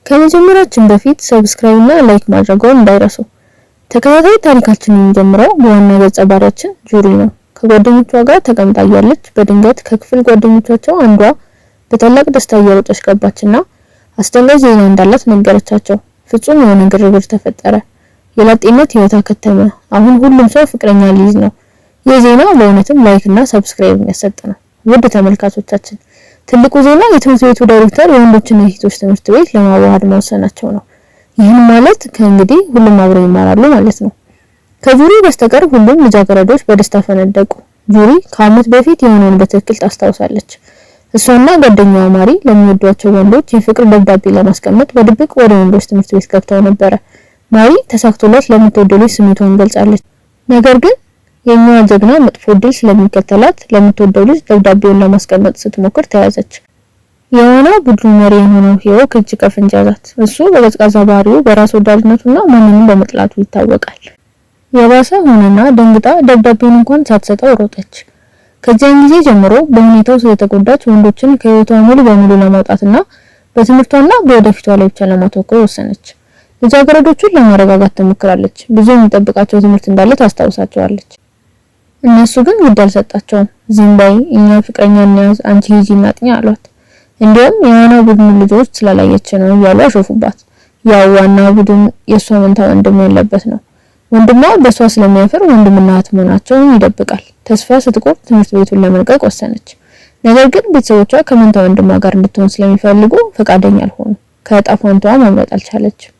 ከመጀመራችን በፊት ሰብስክራይብ እና ላይክ ማድረግዎን እንዳይረሱ። ተከታታይ ታሪካችንን የሚጀምረው በዋና ገጸ ባህሪያችን ጁሪ ነው። ከጓደኞቿ ጋር ተቀምጣ ያለች በድንገት ከክፍል ጓደኞቻቸው አንዷ በታላቅ ደስታ እየሮጠች ገባችና አስደንጋጭ ዜና እንዳላት ነገረቻቸው። ፍጹም የሆነ ግርግር ተፈጠረ። የላጤነት ህይወት አከተመ። አሁን ሁሉም ሰው ፍቅረኛ ሊይዝ ነው። የዜና በእውነትም ላይክ እና ሰብስክራይብ የሚያሰጥ ነው። ውድ ተመልካቾቻችን ትልቁ ዜና የትምህርት ቤቱ ዳይሬክተር የወንዶችና የሴቶች ትምህርት ቤት ለማዋሃድ መወሰናቸው ነው። ይህን ማለት ከእንግዲህ ሁሉም አብረው ይማራሉ ማለት ነው። ከጁሪ በስተቀር ሁሉም ልጃገረዶች በደስታ ፈነደቁ። ጁሪ ከዓመት በፊት የሆነውን በትክክል ታስታውሳለች። እሷና ጓደኛዋ ማሪ ለሚወዷቸው ወንዶች የፍቅር ደብዳቤ ለማስቀመጥ በድብቅ ወደ ወንዶች ትምህርት ቤት ገብተው ነበረ። ማሪ ተሳክቶላት ለምትወደው ልጅ ስሜቷን ገልጻለች። ነገር ግን የኛዋ ጀግና መጥፎ ድል ስለሚከተላት ለምትወደው ልጅ ደብዳቤውን ለማስቀመጥ ስትሞክር ተያዘች። የዋና ቡድኑ መሪ የሆነው ሂዮክ እጅ ከፍንጅ ያዛት። እሱ በቀዝቃዛ ባህሪው በራስ ወዳድነቱና ማንንም በመጥላቱ ይታወቃል። የባሰ ሆነና ደንግጣ ደብዳቤውን እንኳን ሳትሰጠው ሮጠች። ከዚያን ጊዜ ጀምሮ በሁኔታው ስለተጎዳች ወንዶችን ከህይወቷ ሙሉ በሙሉ ለማውጣትና በትምህርቷና በወደፊቷ ላይ ብቻ ለማተኮር ወሰነች። ልጃገረዶቹን ለማረጋጋት ትሞክራለች። ብዙ የሚጠብቃቸው ትምህርት እንዳለ ታስታውሳቸዋለች። እነሱ ግን ግድ አልሰጣቸውም። ዝም በይ፣ እኛ ፍቅረኛ እንያዝ፣ አንቺ ሂጂና አጥኚ አሏት። እንዲያውም የዋና ቡድኑ ልጆች ስላላየች ነው እያሉ አሾፉባት። ያው ዋና ቡድን የሷ መንታ ወንድም ያለበት ነው። ወንድሟ በሷ ስለሚያፈር ወንድምና እህት መሆናቸውን ይደብቃል። ተስፋ ስትቆርጥ ትምህርት ቤቱን ለመልቀቅ ወሰነች። ነገር ግን ቤተሰቦቿ ከመንታ ወንድሟ ጋር እንድትሆን ስለሚፈልጉ ፈቃደኛ አልሆኑ። ከዕጣ ፈንታዋ መምረጥ አልቻለችም።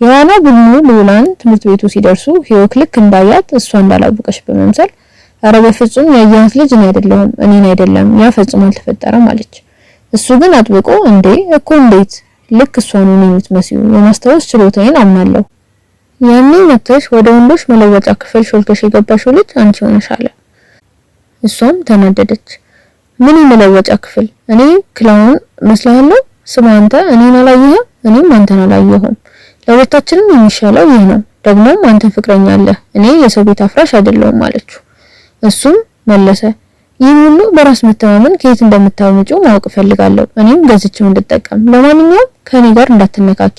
የዋና ቡድኑ ልዑላን ትምህርት ቤቱ ሲደርሱ ሂዮክ ልክ እንዳያት እሷ እንዳላወቀች በመምሰል አረ በፍጹም ያያት ልጅ እኔ አይደለሁም፣ እኔን አይደለም፣ ያ ፈጽሞ አልተፈጠረም አለች። እሱ ግን አጥብቆ እንዴት ልክ እሷን ነው የምትመስዩ፣ የማስታወስ ችሎታዬን አምናለሁ። ያኔ መጥተሽ ወደ ወንዶች መለወጫ ክፍል ሾልከሽ የገባሽው ልጅ አንቺ ሆነሽ አለ። እሷም ተናደደች። ምን መለወጫ ክፍል? እኔ ክላውን መስላለሁ? ስማ አንተ እኔን አላየህም፣ እኔም አንተን አላየሁም። ለሁለታችንም የሚሻለው ይህ ነው። ደግሞም አንተ ፍቅረኛ አለ፣ እኔ የሰው ቤት አፍራሽ አይደለሁም አለችው። እሱም መለሰ፣ ይህን ሁሉ በራስ መተማመን ከየት እንደምታመጪው ማወቅ ፈልጋለሁ። እኔም ገዝቼው እንድጠቀም። ለማንኛውም ከኔ ጋር እንዳትነካኪ፣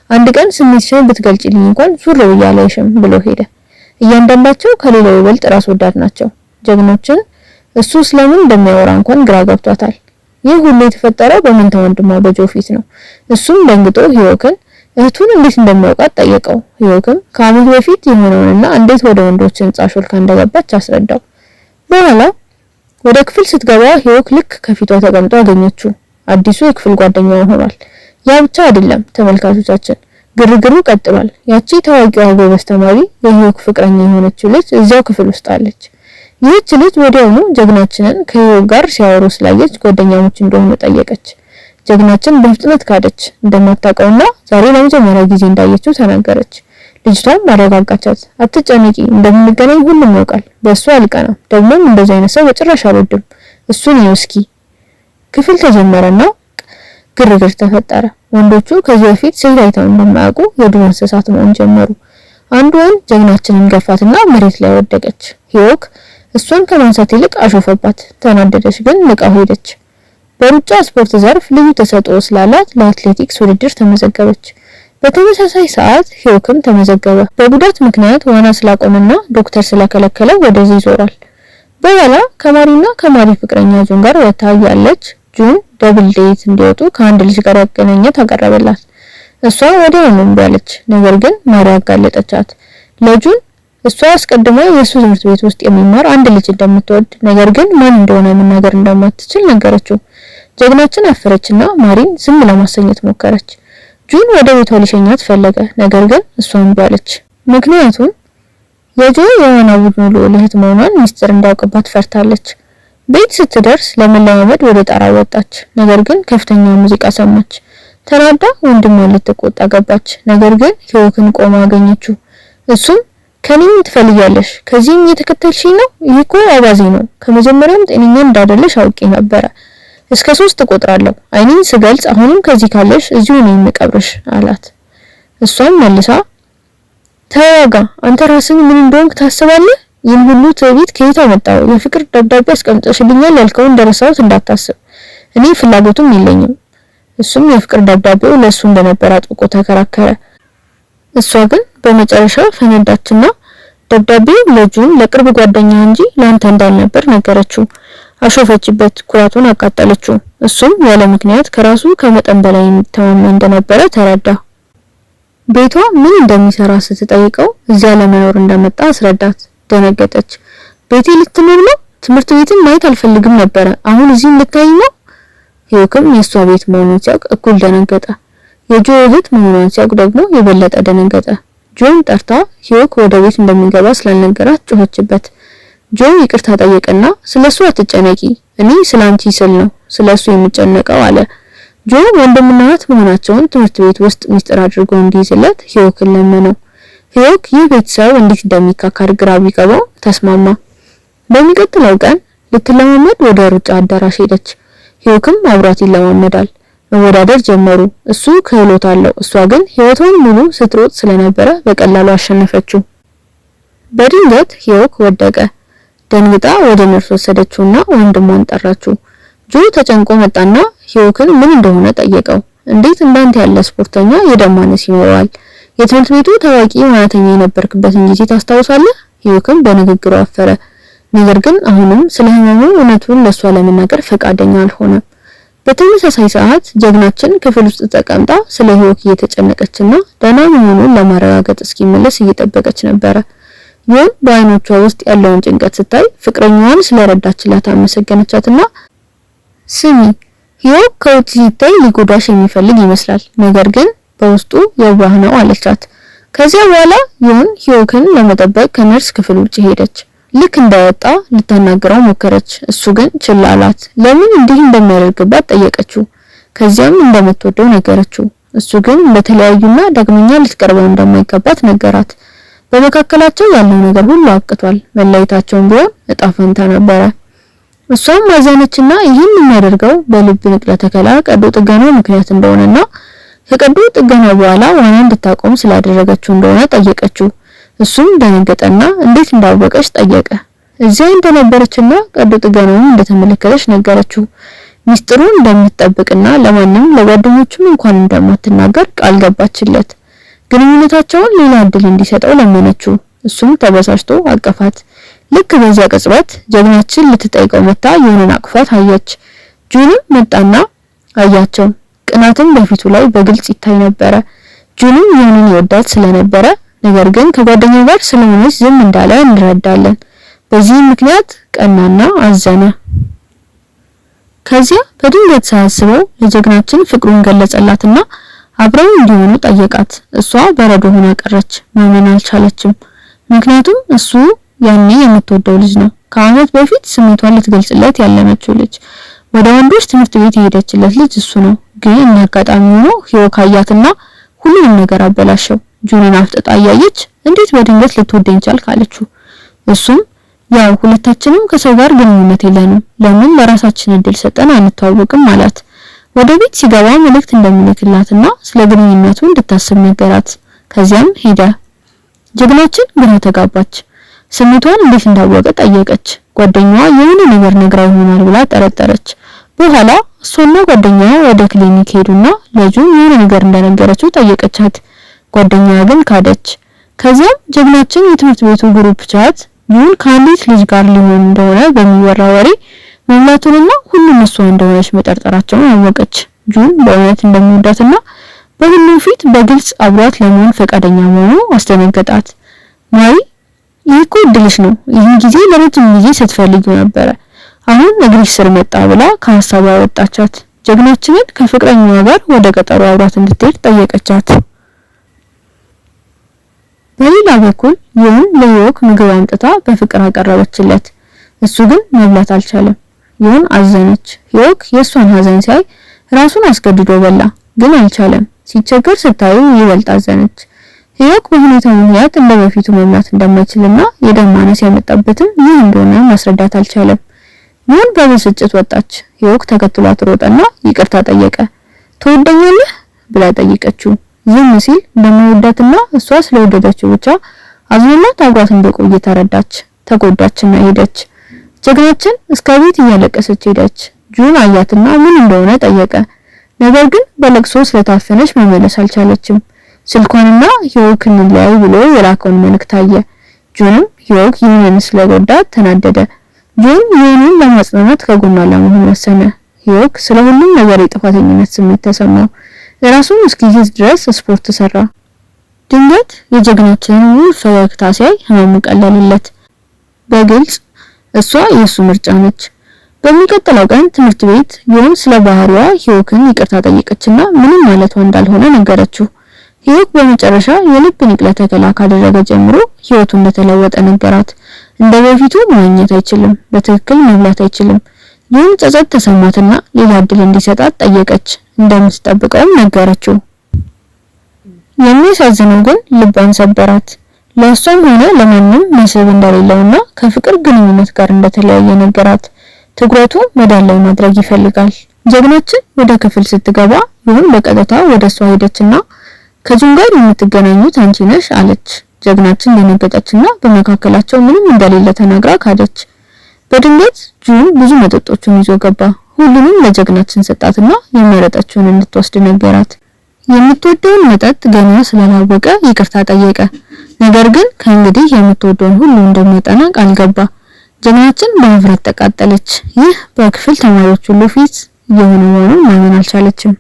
አንድ ቀን ስሜትሽን ብትገልጪልኝ እንኳን ዙር ብያለሽም ብሎ ሄደ። እያንዳንዳቸው ከሌላው ይበልጥ ራስ ወዳድ ናቸው። ጀግኖችን እሱ ስለምን እንደሚያወራ እንኳን ግራ ገብቷታል። ይህ ሁሉ የተፈጠረው በመንታ ወንድሟ በጆ ፊት ነው። እሱም ደንግጦ ሂዮክን እህቱን እንዴት እንደሚያውቃት ጠየቀው። ሂዮክም ከዓመት በፊት የሆነውንና እንዴት ወደ ወንዶች ህንጻ ሾልካ እንደገባች አስረዳው። በኋላ ወደ ክፍል ስትገባ ሂዮክ ልክ ከፊቷ ተቀምጦ አገኘችው። አዲሱ የክፍል ጓደኛዋ ሆኗል። ያ ብቻ አይደለም ተመልካቾቻችን፣ ግርግሩ ቀጥሏል። ያቺ ታዋቂዋ ጎበዝ ተማሪ የሂዮክ ፍቅረኛ የሆነችው ልጅ እዚያው ክፍል ውስጥ አለች። ይህች ልጅ ወዲያውኑ ጀግናችንን ከሂዮክ ጋር ሲያወሩ ስላየች ጓደኛሞች እንደሆኑ ጠየቀች። ጀግናችን በፍጥነት ካደች። እንደማታውቀውና ዛሬ ለመጀመሪያ ጊዜ እንዳየችው ተናገረች። ልጅቷም አረጋጋቻት። አትጨነቂ፣ እንደምንገናኝ ሁሉም ያውቃል። በእሱ አልቀናም። ደግሞም እንደዚህ አይነት ሰው በጭራሽ አልወድም። እሱን ይውስኪ። ክፍል ተጀመረና ግርግር ተፈጠረ። ወንዶቹ ከዚህ በፊት ሴት አይተው እንደማያውቁ የዱር እንስሳት መሆን ጀመሩ። አንዱ ወንድ ጀግናችንን ገፋትና መሬት ላይ ወደቀች። ሂዮክ እሷን ከማንሳት ይልቅ አሾፈባት። ተናደደች፣ ግን ንቃው ሄደች። በሩጫ ስፖርት ዘርፍ ልዩ ተሰጥኦ ስላላት ለአትሌቲክስ ውድድር ተመዘገበች። በተመሳሳይ ሰዓት ሂዮክም ተመዘገበ። በጉዳት ምክንያት ዋና ስላቆመና ዶክተር ስለከለከለው ወደዚህ ይዞራል። በኋላ ከማሪና ከማሪ ፍቅረኛ ጁን ጋር ወታ ያለች ጁን ደብል ዴት እንዲወጡ ከአንድ ልጅ ጋር ያገናኘት አቀረበላት። እሷ ወዲያውኑ እምቢ አለች። ነገር ግን ማሪ አጋለጠቻት። ለጁን እሷ አስቀድማ የሱ ትምህርት ቤት ውስጥ የሚማር አንድ ልጅ እንደምትወድ ነገር ግን ማን እንደሆነ መናገር እንደማትችል ነገረችው። ጀግናችን አፈረችና ማሪን ዝም ለማሰኘት ሞከረች። ጁን ወደ ቤቷ ሊሸኛት ፈለገ። ነገር ግን እሷ እምቢ አለች። ምክንያቱም የጆ የዋና ቡድኑ ልዑል እህት መሆኗን ሚስጥር እንዳያውቅባት ፈርታለች። ቤት ስትደርስ ለመለማመድ ወደ ጣራ ወጣች። ነገር ግን ከፍተኛ ሙዚቃ ሰማች። ተናዳ ወንድሟን ልትቆጣ ገባች። ነገር ግን ሂዮክን ቆማ አገኘችው። እሱም ከኔ ትፈልጊያለሽ? ከዚህም እየተከተልሽኝ ነው? ይህ እኮ አባዜ ነው። ከመጀመሪያም ጤነኛ እንዳደለሽ አውቄ ነበረ። እስከ 3 እቆጥራለሁ። አይኔን ስገልጽ አሁንም ከዚህ ካለሽ እዚሁ ነው የምቀብርሽ አላት። እሷም መልሳ ተረጋጋ፣ አንተ ራስህ ምን እንደሆንክ ታስባለህ? ይህን ሁሉ ትዕቢት ከየት አመጣው? የፍቅር ደብዳቤ አስቀምጠሽልኛል ያልከውን እንደረሳሁት እንዳታስብ። እኔ ፍላጎቱም የለኝም። እሱም የፍቅር ደብዳቤው ለሱ እንደነበር አጥብቆ ተከራከረ። እሷ ግን በመጨረሻ ፈነዳችና ደብዳቤው ለጁን ለቅርብ ጓደኛ እንጂ ላንተ እንዳልነበር ነገረችው። አሾፈችበት፣ ኩራቱን አቃጠለችው። እሱም ያለ ምክንያት ከራሱ ከመጠን በላይ የሚተማመን እንደነበረ ተረዳ። ቤቷ ምን እንደሚሰራ ስትጠይቀው እዚያ ለመኖር እንደመጣ አስረዳት። ደነገጠች። ቤቴ ልትኖር ነው? ትምህርት ቤትን ማየት አልፈልግም ነበረ፣ አሁን እዚህ ልታይ ነው? ሂዮክም የሷ ቤት መሆኑን ሲያውቅ እኩል ደነገጠ። የጆ እህት መሆኗን ሲያውቅ ደግሞ የበለጠ ደነገጠ። ጆን ጠርታ ሂዮክ ወደ ቤት እንደሚገባ ስላልነገራት ጮኸችበት። ጆ ይቅርታ ጠየቀና ስለሱ አትጨነቂ፣ እኔ ስላንቺ ስል ነው ስለሱ የምጨነቀው አለ። ጆ ወንድምና እህት መሆናቸውን ትምህርት ቤት ውስጥ ሚስጥር አድርጎ እንዲይዝለት ሂዮክን ለመነው። ሂዮክ ይህ ቤተሰብ እንዴት እንደሚካካድ ግራ ቢገባው ተስማማ። በሚቀጥለው ቀን ልትለማመድ ወደ ሩጫ አዳራሽ ሄደች። ሂዮክም አብሯት ይለማመዳል። መወዳደር ጀመሩ። እሱ ክህሎት አለው፣ እሷ ግን ህይወቷን ሙሉ ስትሮጥ ስለነበረ በቀላሉ አሸነፈችው። በድንገት ሂዮክ ወደቀ። ደንግጣ ወደ ነርስ ወሰደችውና ወንድሟን ጠራችው። ጆ ተጨንቆ መጣና ሂዮክን ምን እንደሆነ ጠየቀው። እንዴት እንዳንተ ያለ ስፖርተኛ የደም ማነስ ይኖረዋል? የትምህርት ቤቱ ታዋቂ ዋናተኛ የነበርክበትን ጊዜ ታስታውሳለህ? ሂዮክም በንግግሩ አፈረ። ነገር ግን አሁንም ስለ ህመሙ እውነቱን ለሷ ለመናገር ፈቃደኛ አልሆነም። በተመሳሳይ ሰዓት ጀግናችን ክፍል ውስጥ ተቀምጣ ስለ ሂዮክ እየተጨነቀችና ደህና መሆኑን ለማረጋገጥ እስኪመለስ እየጠበቀች ነበረ። ይሁን በአይኖቿ ውስጥ ያለውን ጭንቀት ስታይ ፍቅረኛዋን ስለረዳችላት አመሰገነቻትና ስሚ ሂዮክ ከውጪ ሲታይ ሊጎዳሽ የሚፈልግ ይመስላል፣ ነገር ግን በውስጡ የዋህ ነው አለቻት። ከዚያ በኋላ ይሁን ሂዮክን ለመጠበቅ ከነርስ ክፍል ውጪ ሄደች። ልክ እንደወጣ ልታናገረው ሞከረች። እሱ ግን ችላ አላት። ለምን እንዲህ እንደሚያደርግባት ጠየቀችው። ከዚያም እንደምትወደው ነገረችው። እሱ ግን በተለያዩና ዳግመኛ ልትቀርበው እንደማይገባት ነገራት። በመካከላቸው ያለው ነገር ሁሉ አብቅቷል። መለየታቸውን ቢሆን እጣ ፈንታ ነበረ። እሷም አዘነችና ይህን የሚያደርገው በልብ ንቅለ ተከላ ቀዶ ጥገና ምክንያት እንደሆነና ከቀዶ ጥገና በኋላ ዋና እንድታቆም ስላደረገችው እንደሆነ ጠየቀችው። እሱም ደነገጠና እንዴት እንዳወቀች ጠየቀ። እዚያ እንደነበረችና ቀዶ ጥገናውን እንደተመለከተች ነገረችው። ሚስጥሩን እንደምትጠብቅና ለማንም ለጓደኞቹም እንኳን እንደማትናገር ቃል ገባችለት። ግንኙነታቸውን ሌላ እድል እንዲሰጠው ለመነችው። እሱም ተበሳጭቶ አቀፋት። ልክ በዚያ ቅጽበት ጀግናችን ልትጠይቀው መጣ። የሆነን አቅፋት አየች። ጁንም መጣና አያቸው። ቅናትም በፊቱ ላይ በግልጽ ይታይ ነበረ። ጁንም የሆነን ይወዳት ስለነበረ ነገር ግን ከጓደኛው ጋር ስለሆነች ዝም እንዳለ እንረዳለን። በዚህ ምክንያት ቀናና አዘነ። ከዚያ በድንገት ሳያስበው ለጀግናችን ፍቅሩን ገለጸላትና አብረው እንዲሆኑ ጠየቃት። እሷ በረዶ ሆና ቀረች። ማመን አልቻለችም። ምክንያቱም እሱ ያኔ የምትወደው ልጅ ነው። ከዓመት በፊት ስሜቷን ልትገልጽለት ያለመችው ልጅ፣ ወደ ወንዶች ትምህርት ቤት የሄደችለት ልጅ እሱ ነው። ግን እንዳጋጣሚ ሆኖ ሂዮክ አያትና ሁሉንም ነገር አበላሸው። ጁንን አፍጥጣ እያየች እንዴት በድንገት ልትወደኝ ቻልክ አለችው። እሱም ያው ሁለታችንም ከሰው ጋር ግንኙነት የለንም፣ ለምን ለራሳችን እድል ሰጠን አንተዋወቅም አላት። ወደ ቤት ሲገባ መልእክት እንደሚልክላትና ስለ ግንኙነቱ እንድታስብ ነገራት። ከዚያም ሄደ። ጀግናችን ግራ ተጋባች። ስሜቷን እንዴት እንዳወቀ ጠየቀች። ጓደኛዋ የሆነ ነገር ነግራ ይሆናል ብላ ጠረጠረች። በኋላ እሷና ጓደኛዋ ወደ ክሊኒክ ሄዱና ለጁ የሆነ ነገር እንደነገረችው ጠየቀቻት። ጓደኛዋ ግን ካደች። ከዚያም ጀግናችን የትምህርት ቤቱ ግሩፕ ቻት ጁን ከአንዲት ልጅ ጋር ሊሆን እንደሆነ በሚወራ ወሬ መምላቱንና ሁሉም እሷ እንደሆነች መጠርጠራቸውን አወቀች። ጁን በእውነት እንደሚወዳትና በሁሉም ፊት በግልጽ አብሯት ለመሆን ፈቃደኛ መሆኑ አስደነገጣት። ማሪ ይህ እኮ እድልሽ ነው፣ ይህን ጊዜ ለረጅም ጊዜ ስትፈልጊው ነበረ፣ አሁን እግርሽ ስር መጣ ብላ ከሀሳቧ አወጣቻት። ጀግናችንን ከፍቅረኛዋ ጋር ወደ ቀጠሮ አብሯት እንድትሄድ ጠየቀቻት። በሌላ በኩል ይሁን ለሂዮክ ምግብ አምጥታ በፍቅር አቀረበችለት። እሱ ግን መብላት አልቻለም። ይሁን አዘነች። ሂዮክ የሷን ሀዘን ሲያይ ራሱን አስገድዶ በላ፣ ግን አልቻለም። ሲቸገር ስታዩ ይበልጥ አዘነች። ሂዮክ በሁኔታው ምክንያት እንደበፊቱ መብላት እንደማይችልና የደም ማነስ ያመጣበትም ይህ እንደሆነ ማስረዳት አልቻለም። ይሁን በብስጭት ወጣች። ሂዮክ ተከትሏት ሮጠና ይቅርታ ጠየቀ። ትወደኛለህ ብላ ጠየቀችው። ዝም ሲል እንደሚወዳትና እሷ ስለወደደችው ብቻ አዝኖላት አብሯት እንደቆየ ተረዳች። ተጎዳችና ሄደች። ጀግናችን እስከ ቤት እያለቀሰች ሄደች። ጁን አያትና ምን እንደሆነ ጠየቀ። ነገር ግን በለቅሶ ስለታፈነች መመለስ አልቻለችም። ስልኳንና ሂዮክን ላይ ብሎ የላከውን መልእክት አየ። ጁንም ሂዮክ ይህንን ስለጎዳት ተናደደ። ጁን ይህንን ለማጽናናት ከጎኗ ለመሆን ወሰነ። ሂዮክ ስለሁሉም ነገር የጥፋተኝነት ስሜት ተሰማው። ራሱን እስኪይዝ ድረስ ስፖርት ሰራ። ድንገት የጀግናችንን ውብ ፈገግታ ሲያይ ህመሙ ቀለለለት። በግልጽ እሷ የሱ ምርጫ ነች። በሚቀጥለው ቀን ትምህርት ቤት ዩን ስለ ባህሪዋ ሂዮክን ይቅርታ ጠየቀችና ምንም ማለቷ እንዳልሆነ ነገረችው። ሂዮክ በመጨረሻ የልብ ንቅለ ተከላ ካደረገ ጀምሮ ህይወቱ እንደተለወጠ ነገራት። እንደ በፊቱ መዋኘት አይችልም፣ በትክክል መብላት አይችልም። ዩን ጸጸት ተሰማትና ሌላ እድል እንዲሰጣት ጠየቀች። እንደምትጠብቀውም ነገረችው። የሚያሳዝነው ግን ልቧን ሰበራት። ለእሷም ሆነ ለማንም መስህብ እንደሌለውና ከፍቅር ግንኙነት ጋር እንደተለያየ ነገራት። ትኩረቱ መዳን ላይ ማድረግ ይፈልጋል። ጀግናችን ወደ ክፍል ስትገባ ዩን በቀጥታ ወደ እሷ ሄደችና ከጁን ጋር የምትገናኙት አንቺ ነሽ አለች። ጀግናችን ደነገጠችና በመካከላቸው ምንም እንደሌለ ተናግራ ካደች። በድንገት ጁን ብዙ መጠጦችን ይዞ ገባ። ሁሉንም ለጀግናችን ሰጣትና የመረጠችውን እንድትወስድ ነገራት። የምትወደውን መጠጥ ገና ስላላወቀ ይቅርታ ጠየቀ። ነገር ግን ከእንግዲህ የምትወደውን ሁሉ እንደሚያጠና ቃል ገባ። ጀግናችን በመፍራት ተቃጠለች። ይህ በክፍል ተማሪዎች ሁሉ ፊት የሆነ መሆኑን ማመን አልቻለችም።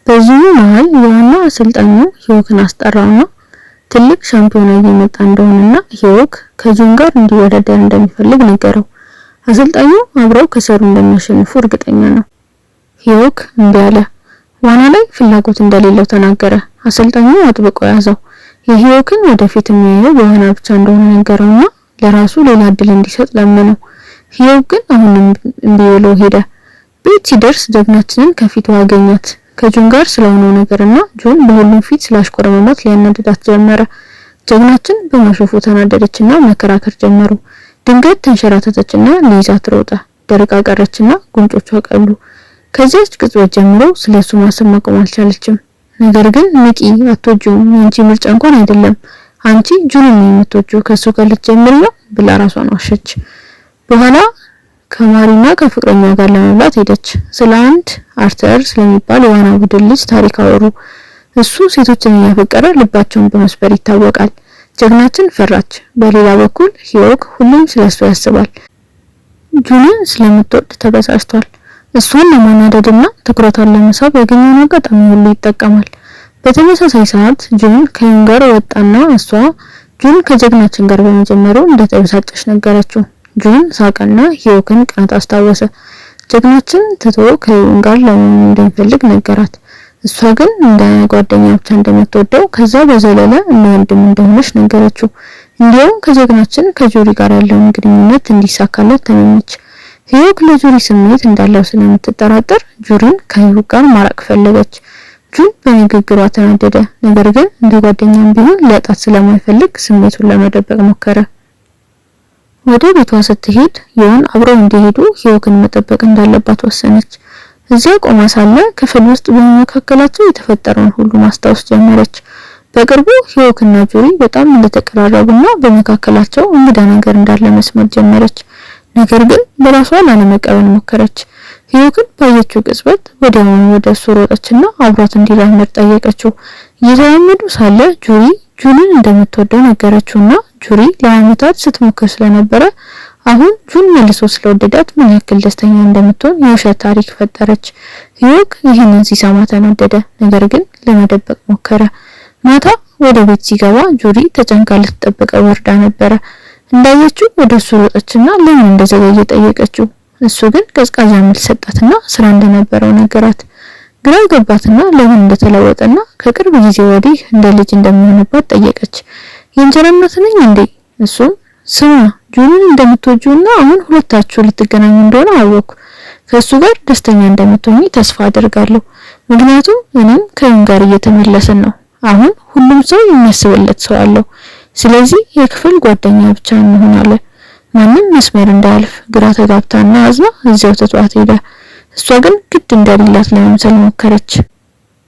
በዚሁ መሃል የዋና አሰልጣኙ ሂዮክን አስጠራውና ትልቅ ሻምፒዮና እየመጣ እንደሆነና ሂዮክ ከጁን ጋር እንዲወዳደር እንደሚፈልግ ነገረው። አሰልጣኙ አብረው ከሰሩ እንደሚያሸንፉ እርግጠኛ ነው። ሂዮክ እምቢ አለ። ዋና ላይ ፍላጎት እንደሌለው ተናገረ። አሰልጣኙ አጥብቆ ያዘው። የሂዮክን ወደፊት የሚያየው በዋና ብቻ እንደሆነ ነገረውና ለራሱ ሌላ እድል እንዲሰጥ ለመነው። ሂዮክ ግን አሁንም እምቢ ብሎ ሄደ። ቤት ሲደርስ ጀግናችንን ከፊቱ አገኛት። ከጁን ጋር ስለሆነው ነገርና ጁን በሁሉም ፊት ስላሽቆረመማት ሊያናድዳት ጀመረ። ጀግናችን በመሾፉ ተናደደችና መከራከር ጀመሩ። ድንገት ተንሸራተተችና ሊይዛት ሮጠ። ደርቃ ቀረችና ጉንጮቿ ቀሉ። ከዚያች ቅጽበት ጀምሮ ስለሱ ማሰብ ማቆም አልቻለችም። ነገር ግን ንቂ፣ አትወጂውም፣ ያንቺ ምርጫ እንኳን አይደለም፣ አንቺ ጁንን የምትወጂው ከሱ ጋር ልትጀምሪ ነው ብላ ራሷን ዋሸች። በኋላ ከማሪና ከፍቅረኛ ጋር ለመብላት ሄደች። ስለ አንድ አርተር ስለሚባል የዋና ቡድን ልጅ ታሪክ አወሩ። እሱ ሴቶችን እያፈቀረ ልባቸውን በመስበር ይታወቃል። ጀግናችን ፈራች። በሌላ በኩል ሂዮክ ሁሉም ስለሱ ያስባል። ጁንን ስለምትወድ ተበሳጭቷል። እሷን ለማናደድና ትኩረቷን ለመሳብ ያገኘውን አጋጣሚ ሁሉ ይጠቀማል። በተመሳሳይ ሰዓት ጁን ከዩን ጋር ወጣና እሷ ጁን ከጀግናችን ጋር በመጀመሩ እንደተበሳጨች ነገረችው። ጁን ሳቀና ሂዮክን ቅናት አስታወሰ። ጀግናችን ትቶ ከዩን ጋር ለመሆን እንደሚፈልግ ነገራት። እሷ ግን እንደ ጓደኛ ብቻ እንደምትወደው ከዛ በዘለለ እንደ ወንድም እንደሆነች ነገረችው። እንዲያውም ከጀግናችን ከጁሪ ጋር ያለውን ግንኙነት እንዲሳካለት ተመኘች። ሂዮክ ለጁሪ ስሜት እንዳለው ስለምትጠራጠር ጁሪን ከሂዮክ ጋር ማራቅ ፈለገች። ጁን በንግግሯ ተናደደ። ነገር ግን እንደ ጓደኛም ቢሆን ሊያጣት ስለማይፈልግ ስሜቱን ለመደበቅ ሞከረ። ወደ ቤቷ ስትሄድ ዩን አብረው እንዲሄዱ ሂዮክን መጠበቅ እንዳለባት ወሰነች። እዚያ ቆማ ሳለ ክፍል ውስጥ በመካከላቸው የተፈጠረውን ሁሉ ማስታወስ ጀመረች። በቅርቡ ሂዮክና ጁሪ በጣም እንደተቀራረቡና በመካከላቸው እንግዳ ነገር እንዳለ መስማት ጀመረች። ነገር ግን በራሷ ላለመቀበል ሞከረች። ሂዮክን ባየችው ቅጽበት ወዲያውኑ ወደ እሱ ሮጠችና አብሯት እንዲራመድ ጠየቀችው። እየተራመዱ ሳለ ጁሪ ጁንን እንደምትወደው ነገረችውና ጁሪ ለዓመታት ስትሞክር ስለነበረ አሁን ጁን መልሶ ስለወደዳት ምን ያክል ደስተኛ እንደምትሆን የውሸት ታሪክ ፈጠረች። ሂዮክ ይህንን ሲሰማ ተናደደ። ነገር ግን ለመደበቅ ሞከረ። ማታ ወደ ቤት ሲገባ ጁሪ ተጨንቃ ልትጠብቀው ወርዳ ነበረ። እንዳየችው ወደሱ ሮጠችና ለምን እንደዘገየ ጠየቀችው። እሱ ግን ቀዝቃዛ መልስ ሰጣትና ስራ እንደነበረው ነገራት። ግራ ገባትና ለምን እንደተለወጠና ከቅርብ ጊዜ ወዲህ እንደ ልጅ እንደሚሆንባት ጠየቀች። የእንጀራ እናት ነኝ እንዴ? እሱም ስማ ጁንን እንደምትወጂውና አሁን ሁለታችሁ ልትገናኙ እንደሆነ አወኩ። ከሱ ጋር ደስተኛ እንደምትሆኚ ተስፋ አደርጋለሁ። ምክንያቱም እኔም ከዩን ጋር እየተመለስን ነው። አሁን ሁሉም ሰው የሚያስብለት ሰው አለው። ስለዚህ የክፍል ጓደኛ ብቻ እንሆናለን። ማንም መስመር እንዳያልፍ ግራ ተጋብታና አዝና እዚያው ተጧት ሄደ። እሷ ግን ግድ እንደሌላት ለመምሰል ሞከረች።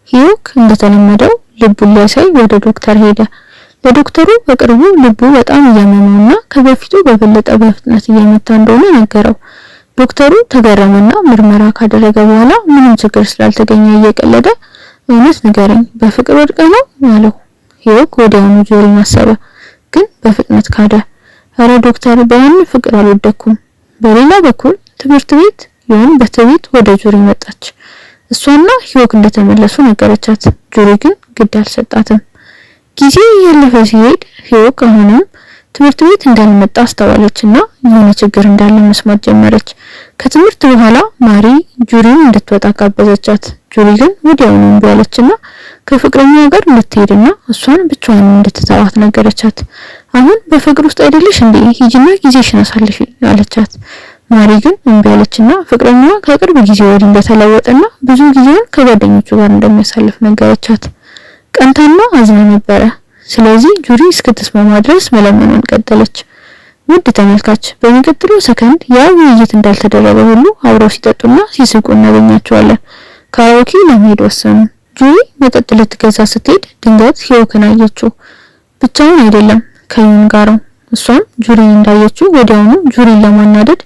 ሂዮክ እንደተለመደው ልቡን ሊያሳይ ወደ ዶክተር ሄደ። ለዶክተሩ በቅርቡ ልቡ በጣም እያመመውና ከበፊቱ በበለጠ በፍጥነት እየመታ እንደሆነ ነገረው። ዶክተሩ ተገረመና ምርመራ ካደረገ በኋላ ምንም ችግር ስላልተገኘ እየቀለደ እውነት ንገረኝ በፍቅር ወድቀ ነው አለው። ሂዮክ ወዲያውኑ ጁሪን አሰበ፣ ግን በፍጥነት ካደ። አረ ዶክተር በማንም ፍቅር አልወደኩም። በሌላ በኩል ትምህርት ቤት ዮን በትዕቢት ወደ ጁሪ መጣች። እሷና ሂዮክ እንደተመለሱ ነገረቻት። ጁሪ ግን ግድ አልሰጣትም። ጊዜ ያለፈ ሲሄድ ሂዮክ አሁንም ትምህርት ቤት እንዳልመጣ አስተዋለችና የሆነ ችግር እንዳለ መስማት ጀመረች። ከትምህርት በኋላ ማሪ ጁሪን እንድትወጣ ጋበዘቻት። ጁሪ ግን ወዲያውኑ እምቢ አለችና ከፍቅረኛዋ ጋር እንድትሄድና እሷን ብቻዋን እንድትተዋት ነገረቻት። አሁን በፍቅር ውስጥ አይደለሽ እንዴ? ሂጂና ጊዜሽን አሳልፊ አለቻት። ማሪ ግን እምቢ አለችና ፍቅረኛዋ ከቅርብ ጊዜ ወዲህ እንደተለወጠና ብዙ ጊዜውን ከጓደኞቹ ጋር እንደሚያሳልፍ ነገረቻት። ቀንታና አዝና ነበረ። ስለዚህ ጁሪ እስክትስማማ ድረስ መለመኗን ቀጠለች። ውድ ተመልካች በሚቀጥለው ሰከንድ ያ ውይይት እንዳልተደረገ ሁሉ አብረው ሲጠጡና ሲስቁ እናገኛቸዋለን። ካራኦኬ ለመሄድ ወሰኑ። ጁሪ መጠጥ ልትገዛ ስትሄድ ድንገት ሂዮክን አየችው። ብቻውን አይደለም ከዩን ጋር ነው። እሷም ጁሪን እንዳየችው ወዲያውኑ ጁሪን ለማናደድ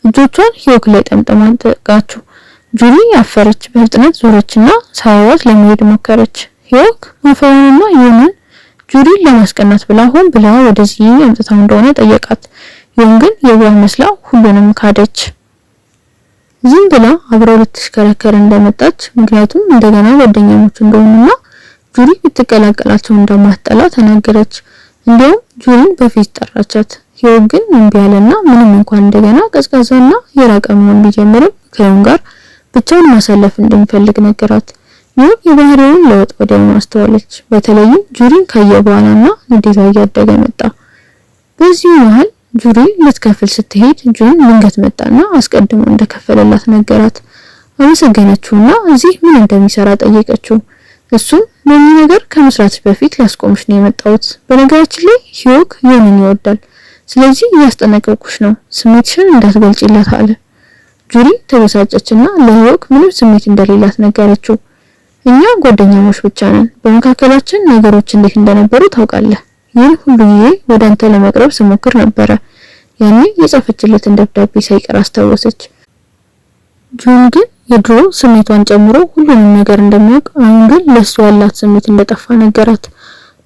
እጆቿን ሂዮክ ላይ ጠምጥማ ተጠጋችው። ጁሪ አፈረች። በፍጥነት ዞረችና ሳይዋት ለመሄድ ሞከረች። ሂዮክ ማፈሩንና ዩንን ጁሪን ለማስቀናት ብላ ሆን ብላ ወደዚህ አምጥታው እንደሆነ ጠየቃት። ዩን ግን የዋህ መስላ ሁሉንም ካደች። ዝም ብላ አብረው ልትሽከረከር እንደመጣች ምክንያቱም እንደገና ጓደኛሞች እንደሆኑና ጁሪ ብትቀላቀላቸው እንደማትጠላ ተናገረች። እንዲያውም ጁሪን በፊት ጠራቻት። ሂዮክ ግን እምቢ አለና ምንም እንኳን እንደገና ቀዝቃዛና የራቀ መሆን ቢጀምርም ከዩን ጋር ብቻውን ማሳለፍ እንደሚፈልግ ነገራት። ዩን የባህሪውን ለውጥ ወዲያውኑ አስተዋለች። በተለይም ጁሪን ካየ በኋላና እንዴት እያደገ መጣ። በዚህ መሃል ጁሪ ልትከፍል ስትሄድ ጁን ድንገት መጣና አስቀድሞ እንደከፈለላት ነገራት። አመሰገነችውና እዚህ ምን እንደሚሰራ ጠየቀችው። እሱም ምን ነገር ከመስራት በፊት ላስቆምሽ ነው የመጣሁት። በነገራችን ላይ ሂዮክ ዩንን ይወዳል። ስለዚህ እያስጠነቀቅኩሽ ነው፣ ስሜትሽን እንዳትገልጪለት አለ። ጁሪ ተበሳጨችና ለሂዮክ ምንም ስሜት እንደሌላት ነገረችው። እኛ ጓደኛሞች ብቻ ነን፣ በመካከላችን ነገሮች እንዴት እንደነበሩ ታውቃለህ። ይህን ሁሉ ጊዜ ወደ አንተ ለመቅረብ ስሞክር ነበረ። ያኔ የጻፈችለትን ደብዳቤ ሳይቀር አስታወሰች። ጁን ግን የድሮ ስሜቷን ጨምሮ ሁሉንም ነገር እንደሚያውቅ፣ አሁን ግን ለሱ ያላት ስሜት እንደጠፋ ነገራት።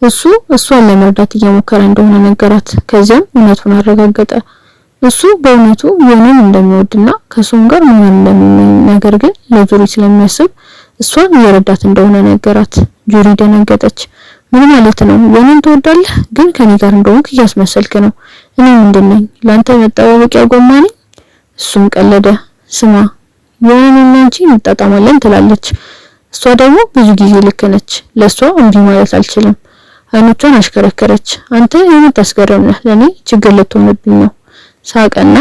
እሱ እሷን ለመርዳት እየሞከረ እንደሆነ ነገራት። ከዚያም እውነቱን አረጋገጠ። እሱ በእውነቱ ዩንን እንደሚወድና ከሱም ጋር መሆን እንደሚመኝ፣ ነገር ግን ለጁሪ ስለሚያስብ እሷን እየረዳት እንደሆነ ነገራት። ጁሪ ደነገጠች። ምን ማለት ነው? ዩንን ትወዳለህ፣ ግን ከኔ ጋር እንደሆንክ እያስመሰልክ ነው። እኔ ምንድነኝ? ላንተ መጣበቂያ ጎማ ነኝ? እሱም ቀለደ። ስማ ዩንንና አንቺ እንጣጣማለን ትላለች። እሷ ደግሞ ብዙ ጊዜ ልክ ነች። ለሷ እምቢ ማለት አልችልም። አይኖቿን አሽከረከረች። አንተ የምታስገርም ነህ፣ ለኔ ችግር ልትሆንብኝ ነው። ሳቀና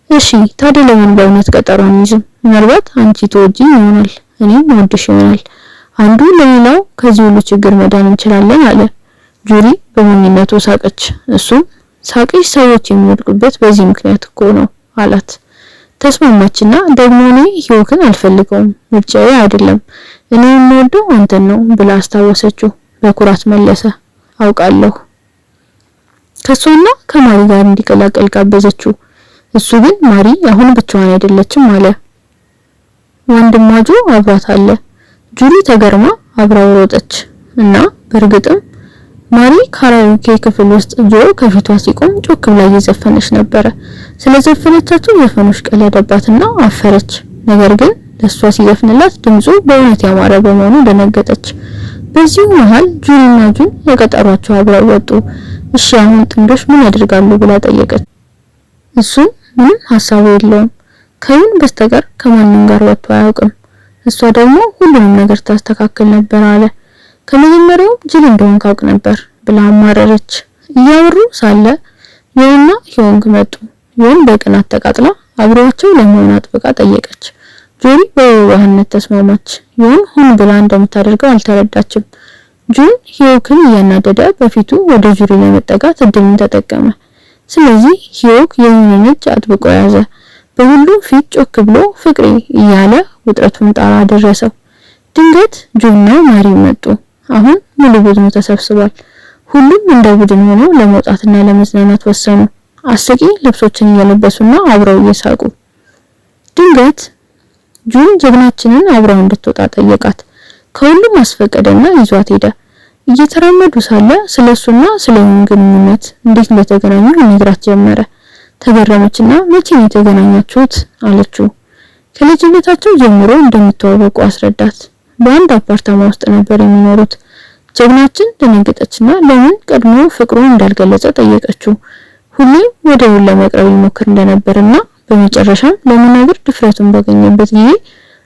እሺ ታዲያ ለምን በእውነት ቀጠሮ አንይዝም? ምናልባት አንቺ ትወጂኝ ይሆናል፣ እኔም እወድሽ ይሆናል። አንዱ ለሌላው ከዚህ ሁሉ ችግር መዳን እንችላለን አለ። ጁሪ በሞኝነቱ ሳቀች። እሱም ሳቅሽ ሰዎች የሚወድቁበት በዚህ ምክንያት እኮ ነው አላት። ተስማማችና ደግሞ እኔ ሂዮክን አልፈልገውም፣ ምርጫዬ አይደለም፣ እኔ የምወደው አንተን ነው ብላ አስታወሰችው። በኩራት መለሰ። አውቃለሁ። ከሷና ከማሪ ጋር እንዲቀላቀል ጋበዘችው። እሱ ግን ማሪ አሁን ብቻዋን አይደለችም አለ። ወንድሟ ጆ አብራት አለ። ጁሪ ተገርማ አብራው ሮጠች እና በእርግጥም ማሪ ካራኦኬ ክፍል ውስጥ ጆ ከፊቷ ሲቆም ጮክ ብላ እየዘፈነች ነበር። ስለዘፈነቻቸው ዘፈኖች ቀለደባትና አፈረች። ነገር ግን ለሷ ሲዘፍንላት ድምጹ በእውነት ያማረ በመሆኑ ደነገጠች። በዚሁ መሃል ጁሪና ጁን የቀጠሯቸው አብረው ወጡ። እሺ አሁን ጥንዶች ምን ያደርጋሉ ብላ ጠየቀች። እሱ ምንም ሐሳብ የለውም፣ ከዩን በስተቀር ከማንም ጋር ወጥቶ አያውቅም። እሷ ደግሞ ሁሉንም ነገር ታስተካክል ነበር አለ። ከመጀመሪያው ጅል እንደሆነ ካውቅ ነበር ብላ አማረረች። እያወሩ ሳለ ዩንና ሂዮክ መጡ። ዩን በቅናት ተቃጥላ አብረዋቸው ለመሆን አጥብቃ ጠየቀች። ጁሪ በዋህነት ተስማማች። ዩን ሆን ብላ እንደምታደርገው አልተረዳችም። ጁን ሂዮክን እያናደደ በፊቱ ወደ ጁሪ ለመጠጋት እድሉን ተጠቀመ። ስለዚህ ሂዮክ የዩንን እጅ አጥብቆ ያዘ። በሁሉም ፊት ጮክ ብሎ ፍቅሬ እያለ ውጥረቱን ጣራ ደረሰው። ድንገት ጁና ማሪ መጡ። አሁን ሙሉ ቡድኑ ተሰብስቧል። ሁሉም እንደ ቡድን ሆነው ለመውጣትና ለመዝናናት ወሰኑ። አስቂ ልብሶችን እየለበሱና አብረው እየሳቁ ድንገት ጁን ጀግናችንን አብራው እንድትወጣ ጠየቃት። ከሁሉም አስፈቀደና ይዟት ሄደ። እየተራመዱ ሳለ ስለሱና ስለምን ግንኙነት እንዴት እንደተገናኙ ይነግራት ጀመረ። ተገረመችና መቼ ነው የተገናኛችሁት አለችው። ከልጅነታቸው ጀምሮ እንደሚተዋወቁ አስረዳት። በአንድ አፓርታማ ውስጥ ነበር የሚኖሩት። ጀግናችን ደነገጠችና ለምን ቀድሞ ፍቅሩን እንዳልገለጸ ጠየቀችው። ሁሌም ወደውን ለመቅረብ ይሞክር እንደነበርና በመጨረሻም ለመናገር ድፍረቱን ባገኘበት ጊዜ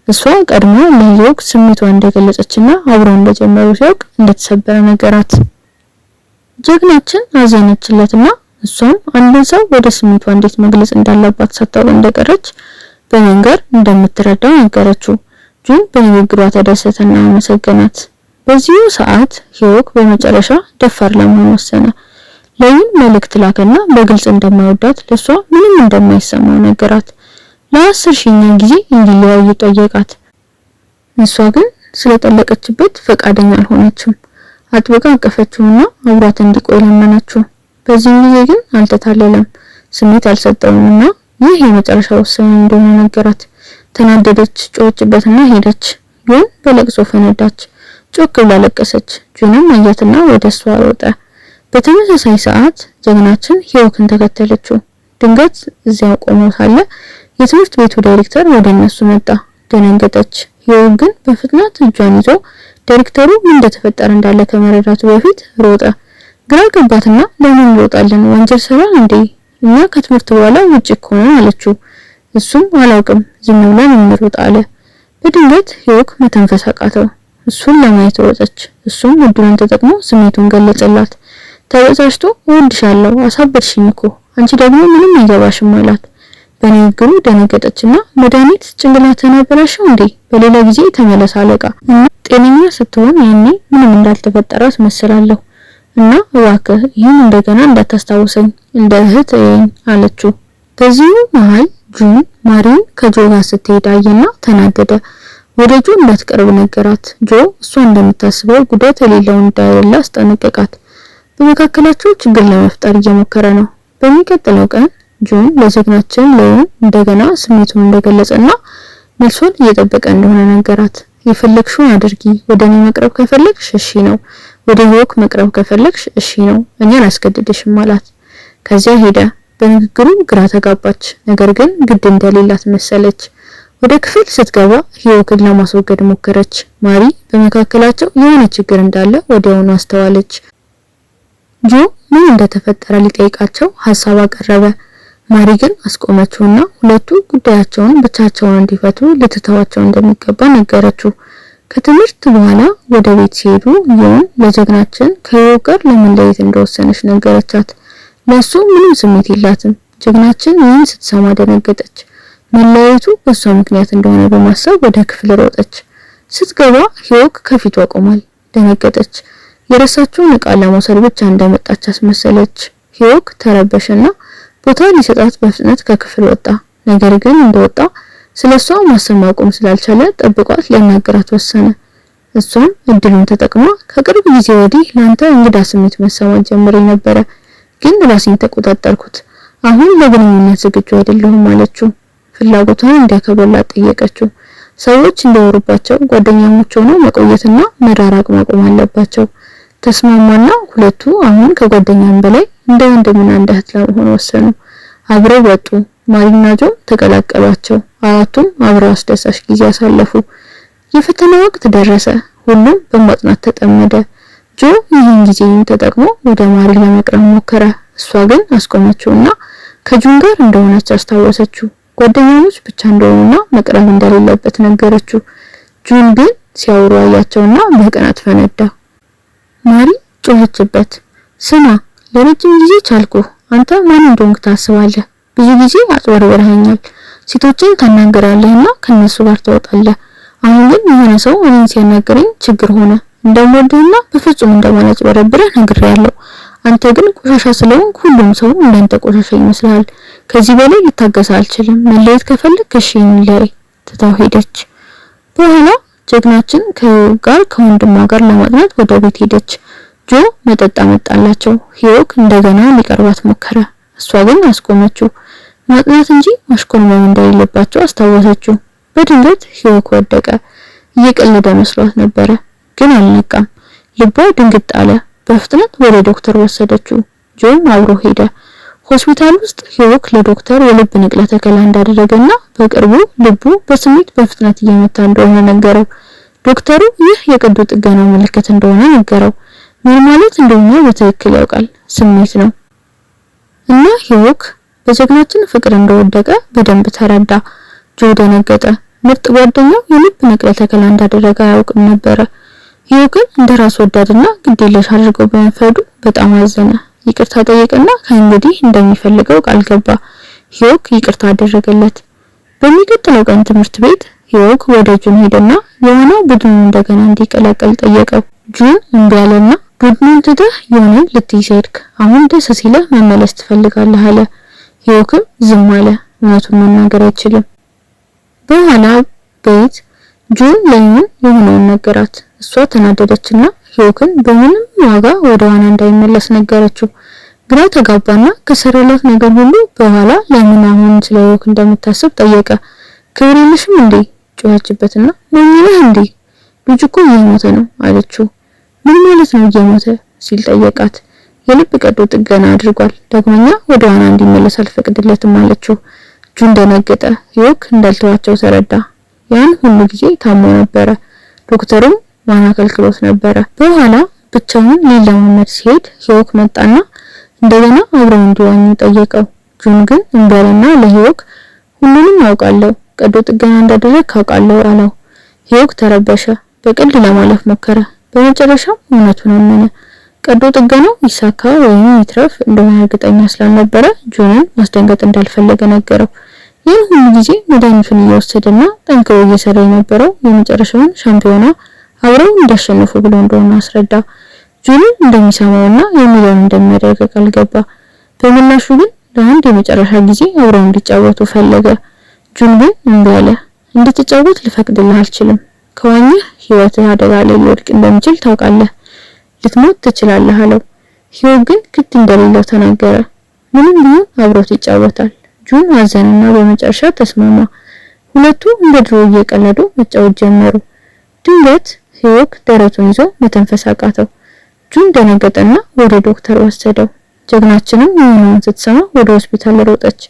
እሷ ቀድሞ ለሂዮክ ስሜቷን እንደገለጸችና አብረው እንደጀመሩ ሲያውቅ እንደተሰበረ ነገራት። ጀግናችን አዘነችለትና እሷም አንድን ሰው ወደ ስሜቷ እንዴት መግለጽ እንዳለባት ሳታውቅ እንደቀረች በመንገር እንደምትረዳው ነገረችው። ጁን በንግግሯ ተደሰተና አመሰገናት። በዚሁ ሰዓት ሂዮክ በመጨረሻ ደፋር ለመሆን ወሰነ። ለዩን መልእክት ላከና በግልጽ እንደማይወዳት ለሷ ምንም እንደማይሰማው ነገራት። ለ10 ሺኛ ጊዜ እንዲለያዩ ጠየቃት። እሷ ግን ስለጠለቀችበት ፈቃደኛ አልሆነችም። አጥብቃ አቀፈችውና አብሯት እንዲቆይ ለመነችው። በዚህ ጊዜ ግን አልተታለለም። ስሜት አልሰጠውምና ይህ የመጨረሻ ውሳኔ እንደሆነ ነገራት። ተናደደች፣ ጮኸችበትና ሄደች። ዩን በለቅሶ ፈነዳች። ጮክ ብላ ለቀሰች። ጁንም አያትና ወደሷ ሮጠ። በተመሳሳይ ሰዓት ጀግናችን ሂዮክን ተከተለችው። ድንገት እዚያው ቆሞ ሳለ የትምህርት ቤቱ ዳይሬክተር ወደ እነሱ መጣ። ደነገጠች። ሂዮክ ግን በፍጥነት እጇን ይዞ ዳይሬክተሩ ምን እንደተፈጠረ እንዳለ ከመረዳቱ በፊት ሮጠ። ግራ ገባትና ለምን እንሮጣለን? ወንጀል ሰራን እንዴ? እኛ ከትምህርት በኋላ ውጪ ከሆነ አለችው። እሱም አላውቅም ዝም ብለን እንሮጥ አለ። በድንገት ሂዮክ መተንፈስ አቃተው። እሱን ለማየት ሮጠች። እሱም እድሉን ተጠቅሞ ስሜቱን ገለጸላት። ተበሳጭቶ እወድሻለሁ፣ አሳበድሽኝ እኮ አንቺ ደግሞ ምንም አይገባሽም አላት። በንግግሩ ደነገጠችና መድኃኒት ጭንቅላትህን አበላሸው እንዴ? በሌላ ጊዜ ተመለስ አለቃ። እና ጤነኛ ስትሆን ያኔ ምንም እንዳልተፈጠረ አስመስላለሁ እና እባክህ ይህን እንደገና እንዳታስታውሰኝ እንደ እህት አለችው። በዚሁ መሃል ጁን ማሪን ከጆ ጋር ስትሄድ አየና ተናደደ። ወደ ጆ እንዳትቀርብ ነገራት። ጆ እሷ እንደምታስበው ጉዳት የሌለው እንዳይደለ አስጠነቀቃት። በመካከላቸው ችግር ለመፍጠር እየሞከረ ነው። በሚቀጥለው ቀን ጁን ለጀግናችን ለዩን እንደገና ስሜቱን እንደገለጸና መልሶን እየጠበቀ እንደሆነ ነገራት። የፈለግሽውን አድርጊ፣ ወደኔ መቅረብ ከፈለግሽ እሺ ነው፣ ወደ ሂዮክ መቅረብ ከፈለግሽ እሺ ነው፣ እኔ አላስገድድሽም አላት። ከዚያ ሄደ። በንግግሩ ግራ ተጋባች፣ ነገር ግን ግድ እንደሌላት መሰለች። ወደ ክፍል ስትገባ ሂዮክን ለማስወገድ ሞከረች። ማሪ በመካከላቸው የሆነ ችግር እንዳለ ወዲያውኑ አስተዋለች። ጆ ምን እንደተፈጠረ ሊጠይቃቸው ሐሳብ አቀረበ። ማሪ ግን አስቆመችውና ሁለቱ ጉዳያቸውን ብቻቸውን እንዲፈቱ ልትተዋቸው እንደሚገባ ነገረችው። ከትምህርት በኋላ ወደ ቤት ሲሄዱ ዩን ለጀግናችን ከሂዮክ ጋር ለመለየት እንደወሰነች ነገረቻት። ለሱ ምንም ስሜት የላትም። ጀግናችን ይህን ስትሰማ ደነገጠች። መለያየቱ በሷ ምክንያት እንደሆነ በማሰብ ወደ ክፍል ሮጠች። ስትገባ ሂዮክ ከፊቷ ቆሟል። ደነገጠች። የረሳችውን ዕቃ ለመውሰድ ብቻ እንደመጣች አስመሰለች። ሂዮክ ተረበሸና ቦታ ሊሰጣት በፍጥነት ከክፍል ወጣ። ነገር ግን እንደወጣ ስለሷ ማሰብ ማቆም ስላልቻለ ጠብቋት ሊያናገራት ወሰነ። እሷም እድሉን ተጠቅማ ከቅርብ ጊዜ ወዲህ ላንተ እንግዳ ስሜት መሰማት ጀምሬ ነበረ፣ ግን ራሴን ተቆጣጠርኩት። አሁን ለግንኙነት ዝግጁ አይደለሁም አለችው። ፍላጎቷን እንዲያከብርላት ጠየቀችው። ሰዎች እንደወሩባቸው ጓደኛሞች ሆነው መቆየትና መራራቅ ማቆም አለባቸው። ተስማማና ሁለቱ አሁን ከጓደኛም በላይ እንደ ወንድምና እንደ እህት ለመሆን ወሰኑ። አብረው ወጡ። ማሪና ጆ ተቀላቀሏቸው። አራቱም አብረው አስደሳች ጊዜ አሳለፉ። የፈተና ወቅት ደረሰ። ሁሉም በማጥናት ተጠመደ። ጆ ይህን ጊዜውን ተጠቅሞ ወደ ማሪ ለመቅረብ ሞከረ። እሷ ግን አስቆመችውና ከጁን ጋር እንደሆነች አስታወሰችው። ጓደኛሞች ብቻ እንደሆኑና መቅረብ እንደሌለበት ነገረችው። ጁን ግን ሲያወሩ አያቸውና በቅናት ፈነዳ። ማሪ ጮኸችበት። ስማ፣ ለረጅም ጊዜ ቻልኩ። አንተ ማን እንደሆንክ ታስባለህ? ብዙ ጊዜ አጭበርብረኸኛል። ሴቶችን ታናገራለህና ከነሱ ጋር ትወጣለህ። አሁን ግን የሆነ ሰው እኔን ሲያናገረኝ ችግር ሆነ። እንደምወድህና በፍጹም እንደማላጭበረብርህ ነግሬያለሁ። አንተ ግን ቆሻሻ ስለሆንክ ሁሉም ሰው እንዳንተ ቆሻሻ ይመስላል። ከዚህ በላይ ልታገስ አልችልም። መለየት ከፈለክ እሺ እንለያይ። ትታው ሄደች። በኋላ ጀግናችን ጋር ከወንድሟ ጋር ለማጥናት ወደ ቤት ሄደች። ጆ መጠጥ አመጣላቸው። ሂዮክ እንደገና ሊቀርባት ሞከረ። እሷ ግን አስቆመችው። ማጥናት እንጂ ማሽኮርመም እንደሌለባቸው አስታወሰችው። በድንገት ሂዮክ ወደቀ። እየቀለደ መስሏት ነበረ፣ ግን አልነቃም። ልቧ ድንግጥ አለ። በፍጥነት ወደ ዶክተር ወሰደችው። ጆን አብሮ ሄደ። ሆስፒታል ውስጥ ሂዮክ ለዶክተር የልብ ንቅለ ተከላ እንዳደረገና በቅርቡ ልቡ በስሜት በፍጥነት እየመታ እንደሆነ ነገረው። ዶክተሩ ይህ የቀዶ ጥገና ምልክት እንደሆነ ነገረው። ምን ማለት እንደሆነ በትክክል ያውቃል። ስሜት ነው። እና ሂዮክ በጀግናችን ፍቅር እንደወደቀ በደንብ ተረዳ። ጆ ደነገጠ። ምርጥ ጓደኛው የልብ ንቅለ ተከላ እንዳደረገ አያውቅም ነበረ። ሂዮክን እንደራስ ወዳድና ግዴለሽ አድርጎ በመፍረዱ በጣም አዘነ። ይቅርታ ጠየቀና ከእንግዲህ እንደሚፈልገው ቃል ገባ። ሂዮክ ይቅርታ አደረገለት። በሚቀጥለው ቀን ትምህርት ቤት ሂዮክ ወደ ጁን ሄደና የሆነው ቡድኑን እንደገና እንዲቀላቀል ጠየቀው። ጁን እምቢ አለና ቡድኑን ትተህ የሆነን ልትይዝ ሄድክ፣ አሁን ደስ ሲለህ መመለስ ትፈልጋለህ አለ። ሂዮክም ዝም አለ። እውነቱን መናገር አይችልም። በኋላ ቤት ጁን ለዩን የሆነውን ነገራት። እሷ ተናደደችና ሂዮክን በምንም ዋጋ ወደ ዋና እንዳይመለስ ነገረችው። ግራ ተጋባና ከሰራላት ነገር ሁሉ በኋላ ለምን አሁን ስለ ሂዮክ እንደምታስብ ጠየቀ። ክብር የለሽም እንዴ ጮኸችበትና ሞኝነህ እንዴ ልጅ እኮ እየሞተ ነው አለችው። ምን ማለት ነው እየሞተ ሲል ጠየቃት። የልብ ቀዶ ጥገና አድርጓል፣ ዳግመኛ ወደ ዋና እንዲመለስ አልፈቅድለትም አለችው። ጁን ደነገጠ። ሂዮክ እንዳልተዋቸው ተረዳ። ያን ሁሉ ጊዜ ታሞ ነበረ። ዶክተሩም ዋና ከልክሎት ነበረ። በኋላ ብቻውን ሊለማመድ ሲሄድ ሂዮክ መጣና እንደገና አብረው እንዲዋኙ ጠየቀው። ጁን ግን እምቢ አለና ለሂዮክ ሁሉንም አውቃለሁ፣ ቀዶ ጥገና እንዳደረግ አውቃለሁ አለው። ሂዮክ ተረበሸ። በቀልድ ለማለፍ ሞከረ። በመጨረሻም እውነቱን አመነ። ቀዶ ጥገናው ይሳካ ወይም ይትረፍ እንደሆነ እርግጠኛ ስላልነበረ ጁንን ማስደንገጥ እንዳልፈለገ ነገረው። ይህ ሁሉ ጊዜ መድኃኒቱን እየወሰደና ጠንክሮ እየሰራ የነበረው የመጨረሻውን ሻምፒዮና አብረው እንዲያሸንፉ ብሎ እንደሆነ አስረዳ። ጁንን እንደሚሰማውና የሚለውን እንደሚያደርግ ቃል ገባ። በምላሹ ግን ለአንድ የመጨረሻ ጊዜ አብረው እንዲጫወቱ ፈለገ። ጁን ግን እምቢ አለ። እንድትጫወት ልፈቅድልህ አልችልም። ከዋኘህ ህይወትህ አደጋ ላይ ሊወድቅ እንደሚችል ታውቃለህ። ልትሞት ትችላለህ አለው። ሂዮክ ግን ግድ እንደሌለው ተናገረ። ምንም ቢሆን አብሮት ይጫወታል። ጁን አዘነና በመጨረሻ ተስማማ። ሁለቱ እንደ ድሮ እየቀለዱ መጫወት ጀመሩ። ድንገት ሂዮክ ደረቱን ይዞ መተንፈስ አቃተው። ጁን ደነገጠና ወደ ዶክተር ወሰደው። ጀግናችንም የሆነውን ስትሰማ ወደ ሆስፒታል ሮጠች።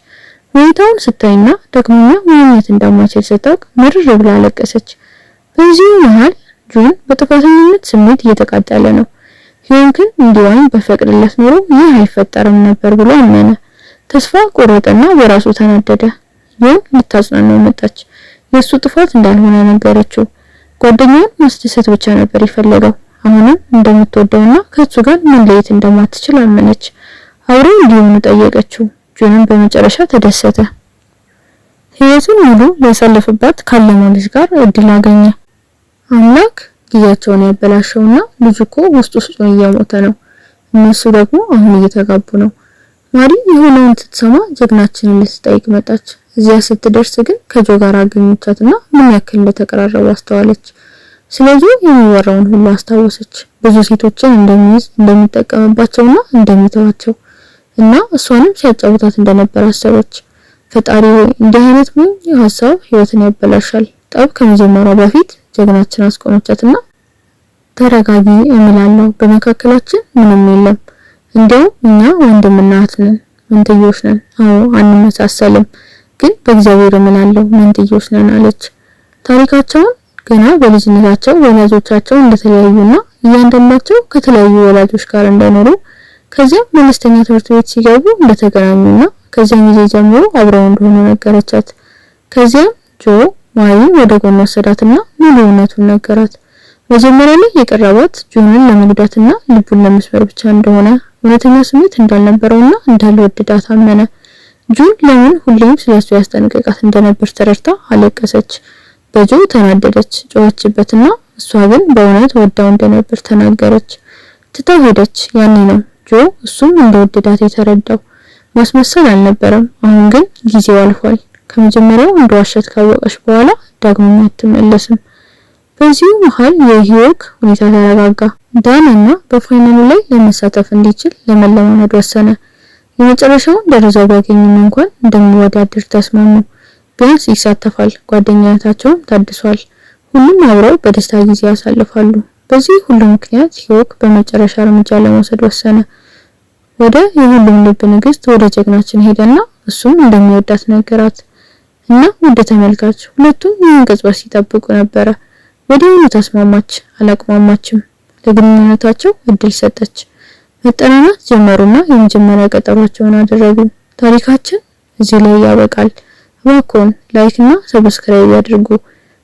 ሁኔታውን ስታይና ደግሞኛ ማግኘት እንደማይችል ስታውቅ ምርር ብላ አለቀሰች። በዚህ መሃል ጁን በጥፋተኝነት ስሜት እየተቃጠለ ነው። ሂዮክን እንዲዋኝ በፈቅድለት ኖሮ ይህ አይፈጠርም ነበር ብሎ አመነ። ተስፋ ቆረጠና በራሱ ተናደደ። ጁን ልታጽናናው መጣች። የሱ ጥፋት እንዳልሆነ ነገረችው። ጓደኛውን ማስደሰት ብቻ ነበር የፈለገው። አሁንም እንደምትወደውና ከሱ ጋር መለየት እንደማትችል አመነች። አብረው እንዲሆኑ ጠየቀችው። ጁንም በመጨረሻ ተደሰተ። ህይወቱን ሙሉ ሊያሳልፍባት ካለመው ልጅ ጋር እድል አገኘ። አምላክ ጊዜያቸውን ያበላሸውና ልጅ እኮ ውስጡ እየሞተ ነው። እነሱ ደግሞ አሁን እየተጋቡ ነው። ማሪ የሆነውን ስትሰማ ጀግናችንን ልትጠይቅ መጣች። እዚያ ስትደርስ ግን ከጆ ጋር አገኘቻትና ምን ያክል እንደተቀራረቡ አስተዋለች። ስለዚህ የሚወራውን ሁሉ አስታወሰች። ብዙ ሴቶችን እንደሚይዝ እንደሚጠቀምባቸውና እንደሚተዋቸው እና እሷንም ሲያጫውታት እንደነበር አሰበች። ፈጣሪ ሆይ እንዲህ አይነት ምን ሐሳብ ህይወትን ያበላሻል። ጠብ ከመጀመሪያው በፊት ጀግናችን አስቆመቻትና ተረጋጊ እምላለሁ፣ በመካከላችን ምንም የለም። እንደው እኛ ወንድምና እህት ነን፣ መንትዮች ነን። አዎ አንመሳሰልም፣ ግን በእግዚአብሔር እምላለሁ መንትዮች ነን አለች። ታሪካቸውን ገና በልጅነታቸው ወላጆቻቸው እንደተለያዩና እያንዳንዳቸው ከተለያዩ ወላጆች ጋር እንደኖሩ ከዚያም መለስተኛ ትምህርት ቤት ሲገቡ እንደተገናኙና ከዚያም ጊዜ ጀምሮ አብረው እንደሆኑ ነገረቻት። ከዚያም ጆ ማሪ ወደ ጎን ወሰዳትና ሙሉ እውነቱን ነገራት። መጀመሪያ ላይ የቀረባት ጆንን ለመጉዳትና ልቡን ለመስበር ብቻ እንደሆነ እውነተኛ ስሜት እንዳልነበረውና እንዳልወደዳት አመነ። ጆን ለምን ሁሌም ስለሱ ያስጠነቅቃት እንደነበር ተረድታ አለቀሰች። በጆ ተናደደች፣ ጮኸችበትና እሷ ግን በእውነት ወዳው እንደነበር ተናገረች። ትታው ሄደች። ያኔ ነው ጆ እሱም እንደወደዳት የተረዳው። ማስመሰል አልነበረም። አሁን ግን ጊዜው አልፏል። ከመጀመሪያው እንደዋሸት ካወቀች በኋላ ዳግመኛ አትመለስም። በዚሁ መሃል የሂዮክ ሁኔታ ተረጋጋ። ዳንና በፋይናሉ ላይ ለመሳተፍ እንዲችል ለመለማመድ ወሰነ። የመጨረሻውን ደረጃ ቢያገኙም እንኳን እንደሚወዳደር ተስማሙ። ቢያንስ ይሳተፋል፣ ጓደኝነታቸውም ታድሷል። ሁሉም አብረው በደስታ ጊዜ ያሳልፋሉ። በዚህ ሁሉ ምክንያት ሂዮክ በመጨረሻ እርምጃ ለመውሰድ ወሰነ። ወደ የሁሉም ልብ ንግስት ወደ ጀግናችን ሄደና እሱም እንደሚወዳት ነገራት። እና ወደ ተመልካች ሁለቱም ይህን ቅጽበት ሲጠብቁ ነበረ። ወዲያውኑ ተስማማች፣ አላቅማማችም። ለግንኙነታቸው እድል ሰጠች። መጠናናት ጀመሩና የመጀመሪያ ቀጠሯቸውን አደረጉ። ታሪካችን እዚህ ላይ ያበቃል። እባክዎን ላይክ እና ሰብስክራይብ ያድርጉ።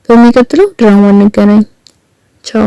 በሚቀጥለው ድራማ እንገናኝ። ቻው።